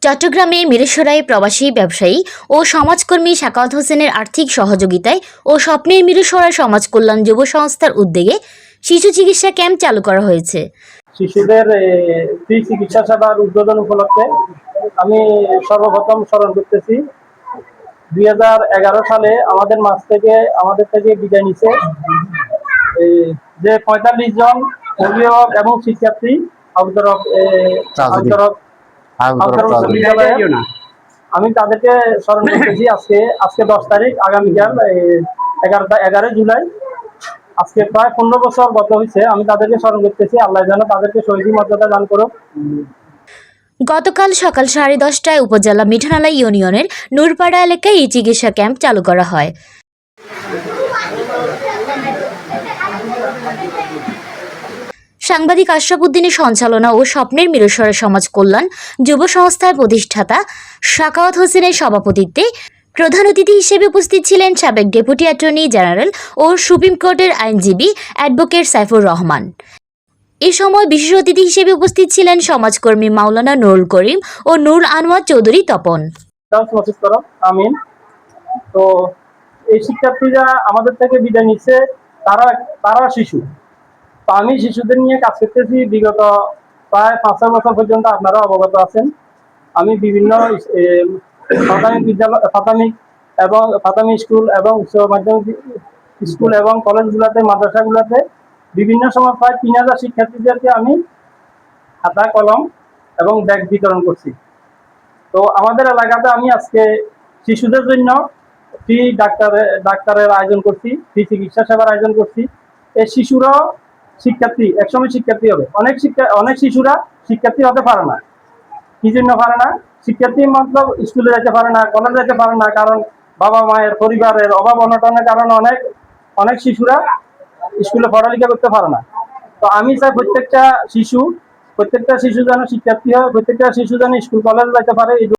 চট্টগ্রামে মিরসরাই প্রবাসী ব্যবসায়ী ও সমাজকর্মী সাখাওয়াত হোসেনের আর্থিক সহযোগিতায় ও স্বপ্নের মিরসরাই সমাজ কল্যাণ যুব সংস্থার উদ্যোগে শিশু চিকিৎসা ক্যাম্প চালু করা হয়েছে। শিশুদের ফ্রি চিকিৎসা সেবার উদ্বোধন উপলক্ষে আমি সর্বপ্রথম স্মরণ করতেছি 2011 সালে আমাদের থেকে বিদায় নিছে যে 45 জন অভিভাবক এবং শিক্ষার্থী আমি তাদেরকে স্মরণ করতেছি। আজকে 10 তারিখ, আগামীকাল 11 জুলাই, আজকে প্রায় 15 বছর গত হয়েছে। আমি তাদেরকে স্মরণ করতেছি, আল্লাহ যেন তাদেরকে শহীদ মর্যাদা দান করুক। গতকাল সকাল 10:30টায় উপজেলা মিঠনালা ইউনিয়নের নূরপাড়া এলাকায় এই চিকিৎসা ক্যাম্প চালু করা হয়। সাংবাদিক আশরাফ উদ্দিনের সঞ্চালনা ও স্বপ্নের মিরসরাই সমাজ কল্যাণ যুব সংস্থার প্রতিষ্ঠাতা সাখাওয়াত হোসেনের সভাপতিত্বে প্রধান অতিথি হিসেবে উপস্থিত ছিলেন সাবেক ডেপুটি অ্যাটর্নি জেনারেল ও সুপ্রিম কোর্টের আইনজীবী অ্যাডভোকেট সাইফুর রহমান। এ সময় বিশেষ অতিথি হিসেবে উপস্থিত ছিলেন সমাজকর্মী মাওলানা নুরুল করিম ও নূর আনোয়ার চৌধুরী তপন। আমিন। তো এই শিক্ষার্থীরা আমাদের থেকে বিদায় নিচ্ছে, তারা শিশু। তো আমি শিশুদের নিয়ে কাজ করতেছি বিগত প্রায় 5-6 বছর পর্যন্ত, আপনারা অবগত আছেন। আমি বিভিন্ন প্রাথমিক স্কুল এবং উচ্চ মাধ্যমিক স্কুল এবং কলেজগুলোতে, মাদ্রাসাগুলোতে বিভিন্ন সময় প্রায় 3000 শিক্ষার্থীদেরকে আমি খাতা, কলম এবং ব্যাগ বিতরণ করছি। তো আমাদের এলাকাতে আমি আজকে শিশুদের জন্য ফ্রি ডাক্তারের আয়োজন করছি, ফ্রি চিকিৎসা সেবার আয়োজন করছি। এই শিশুরাও শিক্ষার্থী, একসময় শিক্ষার্থী হবে। অনেক শিশুরা শিক্ষার্থী হতে পারে না। কি জন্য পারে না? শিক্ষার্থী মতলব স্কুলে যেতে পারে না, কলেজে যেতে পারে না, কারণ বাবা মায়ের পরিবারের অভাব অনটনের কারণে অনেক শিশুরা স্কুলে পড়ালেখা করতে পারে না। তো আমি চাই প্রত্যেকটা শিশু যেন শিক্ষার্থী হয়, প্রত্যেকটা শিশু যেন স্কুল কলেজে যেতে পারে।